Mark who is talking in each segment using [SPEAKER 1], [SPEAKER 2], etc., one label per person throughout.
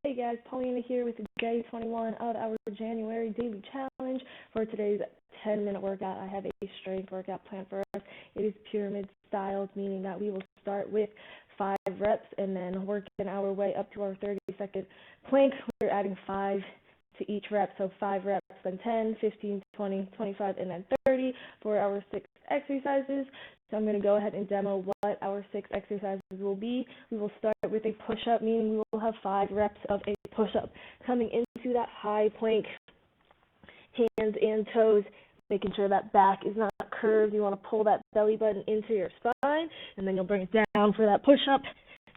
[SPEAKER 1] Hey guys, Paulina here with day 21 of our January daily challenge. For today's 10-minute workout, I have a strength workout plan for us. It is pyramid style, meaning that we will start with 5 reps and then working our way up to our 30-second plank. We're adding 5 to each rep, so 5 reps, then 10, 15, 20, 25, and then 30 for our 6 exercises. So I'm going to go ahead and demo what our 6 exercises will be. We will start with a push-up, meaning we will have 5 reps of a push-up. Coming into that high plank, hands and toes, making sure that back is not curved. You want to pull that belly button into your spine, and then you'll bring it down for that push-up,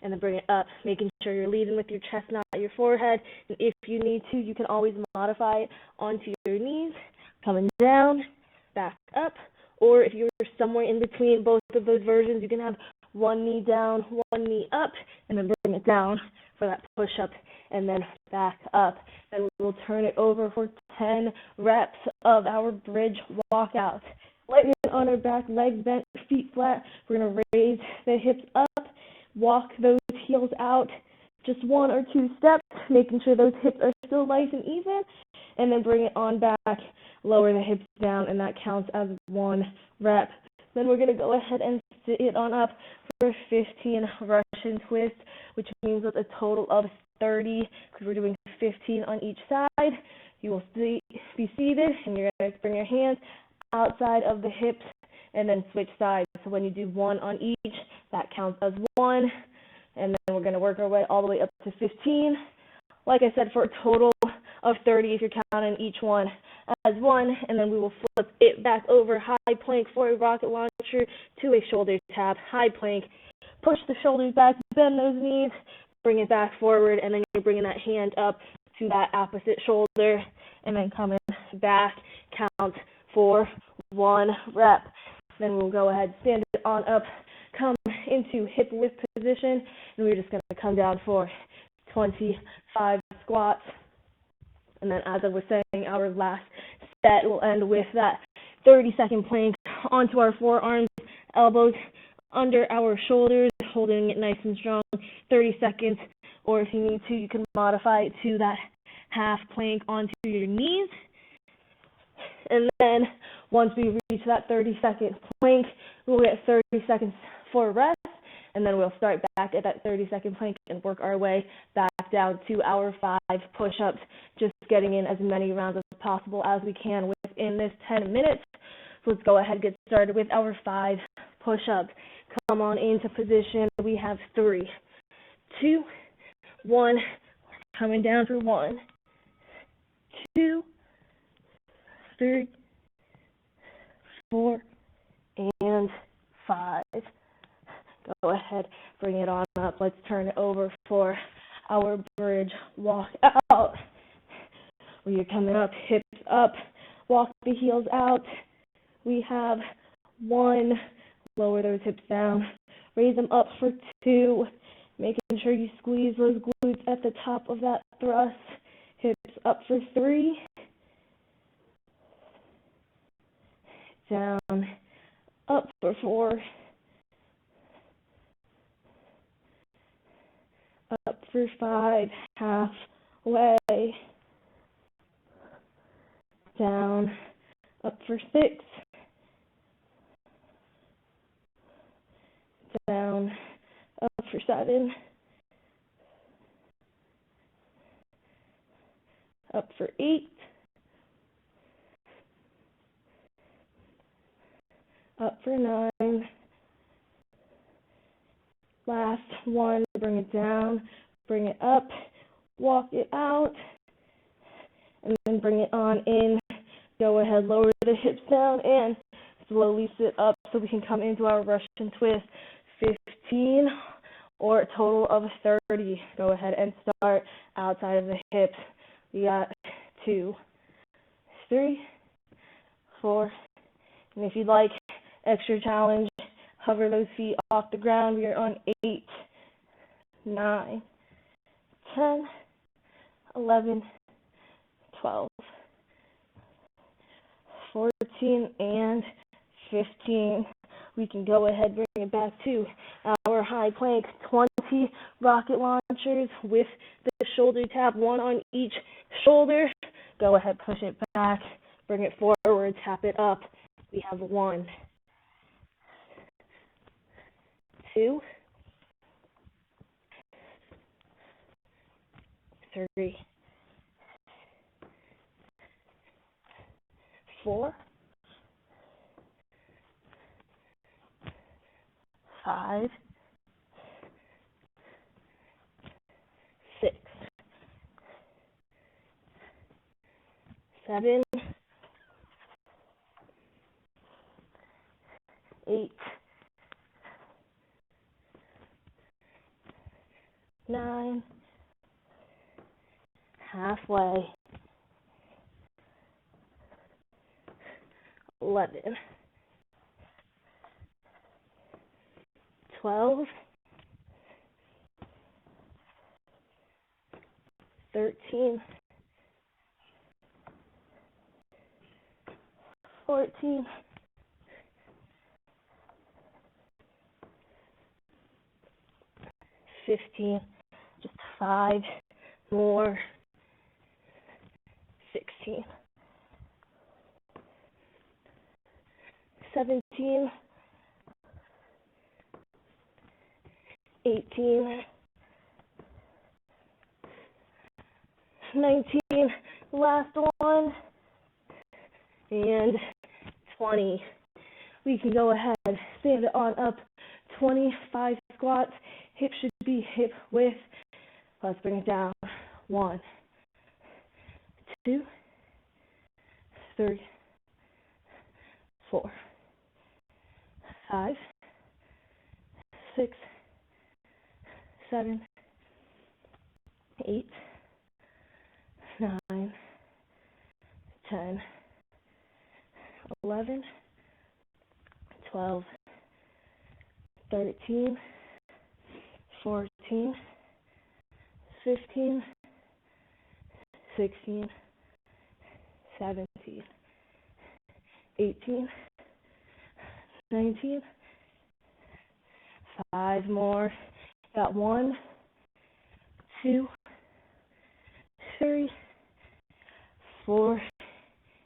[SPEAKER 1] and then bring it up, making sure you're leading with your chest, not your forehead. And if you need to, you can always modify it onto your knees, coming down, back up. Or if you're somewhere in between both of those versions, you can have one knee down, one knee up, and then bring it down for that push-up, and then back up. Then we will turn it over for 10 reps of our bridge walkout. Laying on our back, legs bent, feet flat. We're going to raise the hips up, walk those heels out just 1 or 2 steps, making sure those hips are still nice and even, and then bring it on back, lower the hips down, and that counts as 1 rep. Then we're going to go ahead and sit it on up for 15 Russian twists, which means with a total of 30, because we're doing 15 on each side. You will be seated, and you're going to bring your hands outside of the hips, and then switch sides. So when you do 1 on each, that counts as 1, and then we're going to work our way all the way up to 15. Like I said, for a total of 30 if you're counting each one as 1, and then we will flip it back over, high plank for a rocket launcher to a shoulder tap, high plank, push the shoulders back, bend those knees, bring it back forward, and then you're bringing that hand up to that opposite shoulder, and then coming back, count for 1 rep. Then we'll go ahead, stand it on up, come into hip lift position, and we're just going to come down for 25 squats. And then as I was saying, our last set will end with that 30-second plank onto our forearms, elbows under our shoulders, holding it nice and strong, 30 seconds. Or if you need to, you can modify it to that half plank onto your knees. And then once we reach that 30-second plank, we'll get 30 seconds for rest, and then we'll start back at that 30-second plank and work our way back down to our 5 push-ups, just getting in as many rounds as possible as we can within this 10 minutes. So let's go ahead and get started with our 5 push-ups. Come on into position. We have 3, 2, 1. Coming down for 1, 2, 3, 4, and 5. Go ahead, bring it on up. Let's turn it over for our bridge walkout. Where you're coming up, hips up, walk the heels out. We have 1, lower those hips down, raise them up for 2, making sure you squeeze those glutes at the top of that thrust. Hips up for 3, down, up for 4, up for 5, halfway, down, up for 6, down, up for 7, up for 8, up for 9, last 1, bring it down, bring it up, walk it out, and then bring it on in. Go ahead, lower the hips down and slowly sit up so we can come into our Russian twist. 15 or a total of 30. Go ahead and start outside of the hips. We got 2, 3, 4, and if you'd like extra challenge, hover those feet off the ground. We are on 8, 9, 10, 11, 12, 14, and 15. We can go ahead, bring it back to our high plank, 20 20 rocket launchers with the shoulder tap, one on each shoulder. Go ahead, push it back, bring it forward, tap it up. We have 1, 2, 3, 4, 5, 6, 7, 8, 9, halfway, 11, 12, 13, 14, 15, just 5 more, 16, 17, 18, 19, last one, and 20. We can go ahead, stand it on up, 25 squats. Hips should be hip width. Let's bring it down. 1, 2, 3, 4, 5, 6, 7, 8, 9, 10, 11, 12, 13, 14, 15, 16, 17, 18, 19, 5 more. Got 1, 2, 3, 4,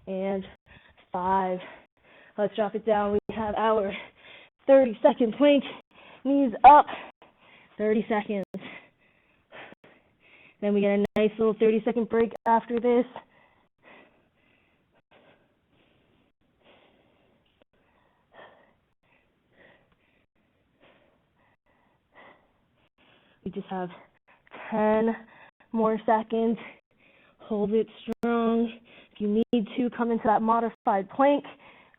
[SPEAKER 1] and 5. Let's drop it down. We have our 30-second plank. Knees up. 30 seconds. Then we get a nice little 30-second break after this. We just have 10 more seconds. Hold it strong. If you need to, come into that modified plank.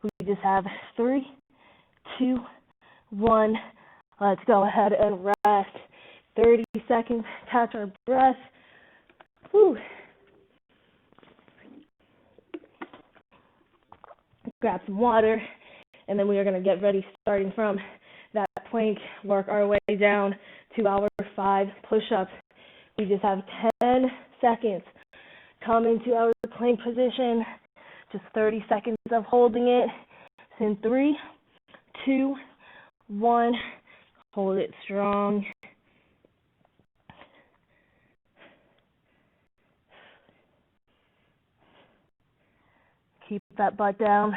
[SPEAKER 1] We just have 3, 2, 1. Let's go ahead and rest. 30 seconds, catch our breath. Whew. Grab some water, and then we are going to get ready starting from that plank, work our way down to our 5 push-ups. We just have 10 seconds. Come into our plank position. Just 30 seconds of holding it. In 3, 2, 1. Hold it strong. Keep that butt down,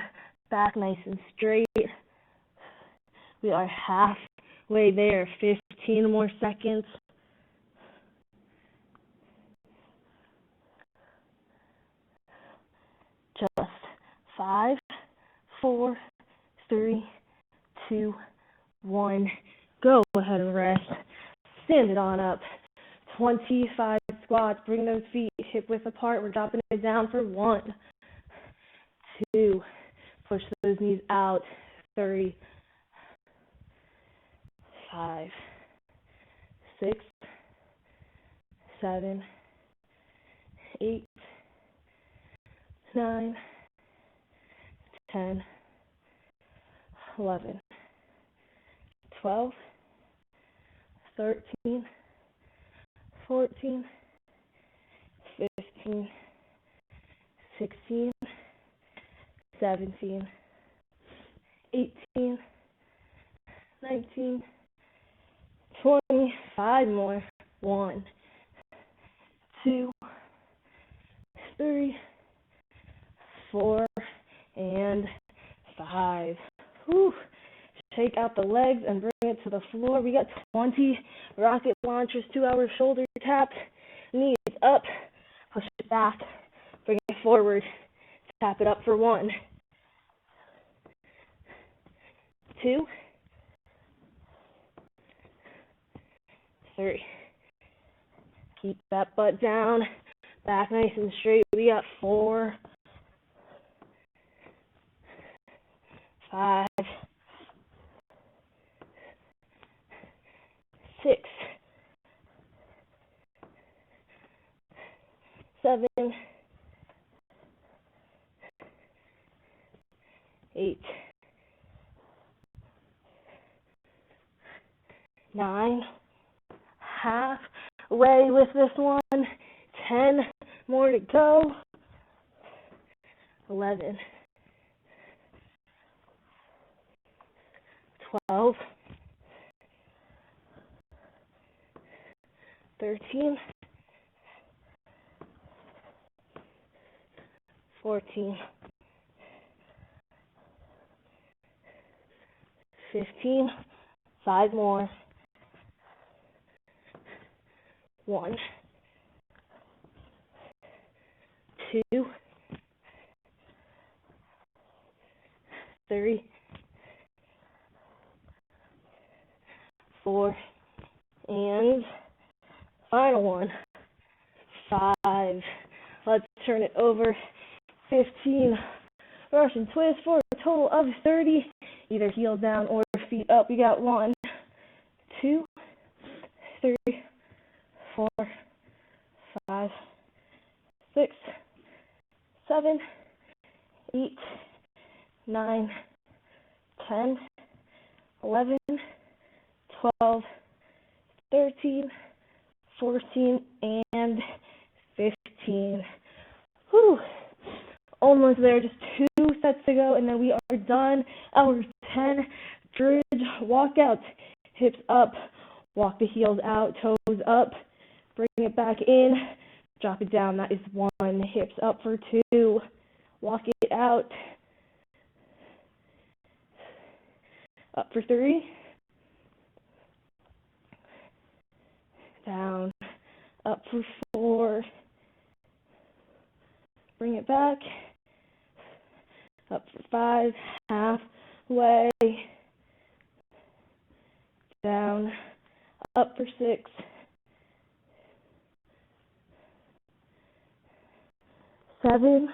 [SPEAKER 1] back nice and straight. We are halfway there. 15 more seconds. Just 5, 4, 3, 2, 1. Go ahead and rest. Stand it on up. 25 squats. Bring those feet hip width apart. We're dropping it down for 1, 2. Push those knees out. 3, 5, 6, 7, 8, 9, 10, 11, 12, 13, 14, 15, 16, 17, 18, 19, 25 more. 1, 2, 3, 4, and 5. Whew. Shake out the legs and bring it to the floor. We got 20 rocket launchers, 2-hour shoulder taps, knees up, push it back, bring it forward, tap it up for 1, 2, 3. Keep that butt down, back nice and straight. We got 4, 5, 6, 7, 8, 9, halfway with this one, 10 more to go, 11, 12, 13, 14, 15, 5 more, 1, 2, 3, 4, and final one, 5. Let's turn it over. 15 Russian twist for a total of 30. Either heels down or feet up. We got 1, 2, 3, 4, 5, 6, 7, 8, 9, 10, 11, 12, 13, 14, and 15. Whew. Almost there, just 2 sets to go, and then we are done. Our 10 bridge walkout. Hips up, walk the heels out, toes up, bring it back in, drop it down. That is 1. Hips up for 2, walk it out, up for 3, down, up for 4, bring it back, up for 5, halfway, down, up for 6, seven,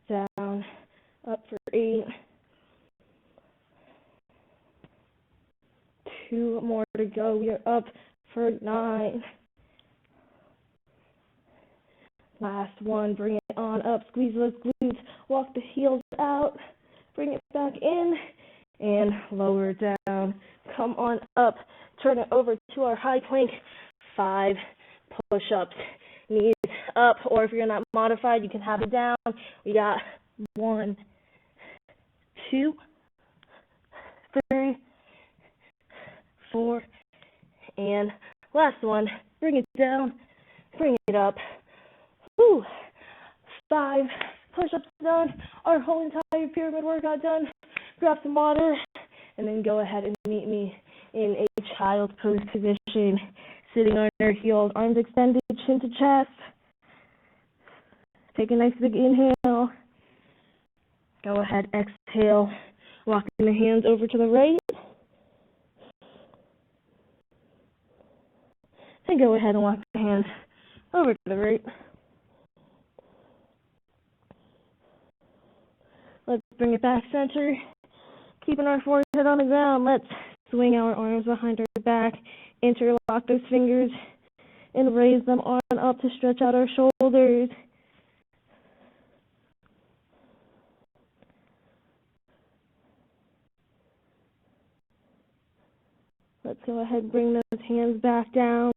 [SPEAKER 1] down, up for 8, 2 more to go. We are up for 9. Last one, bring it on up, squeeze those glutes, walk the heels out, bring it back in, and lower down. Come on up, turn it over to our high plank, 5 push-ups, knees up, or if you're not modified, you can have it down. We got 1, 2, 3, 4, and last one, bring it down, bring it up. Woo. 5 push-ups done, our whole entire pyramid workout done. Grab some water, and then go ahead and meet me in a child's pose position, sitting on our heels, arms extended, chin to chest. Take a nice big inhale. Go ahead, exhale, walking the hands over to the right. And go ahead and walk the hands over to the right. Let's bring it back center. Keeping our forehead on the ground, let's swing our arms behind our back, interlock those fingers, and raise them on up to stretch out our shoulders. Let's go ahead and bring those hands back down,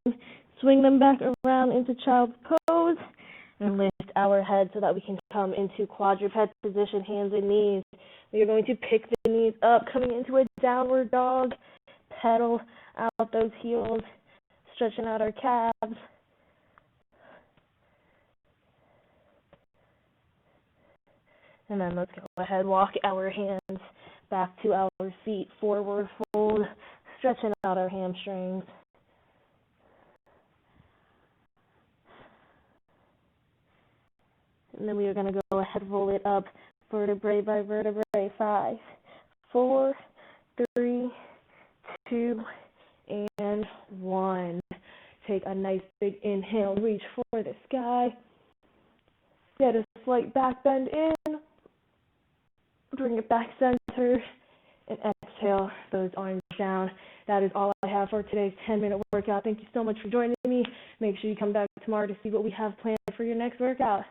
[SPEAKER 1] swing them back around into child's pose, and lift our head so that we can come into quadruped position, hands and knees. You're going to pick the knees up, coming into a downward dog. Pedal out those heels, stretching out our calves. And then let's go ahead, walk our hands back to our feet, forward fold, stretching out our hamstrings. And then we are going to go ahead, roll it up, vertebrae by vertebrae. 5, 4, 3, 2, and 1. Take a nice big inhale, reach for the sky. Get a slight back bend in. Bring it back center. And exhale those arms down. That is all I have for today's 10-minute workout. Thank you so much for joining me. Make sure you come back tomorrow to see what we have planned for your next workout.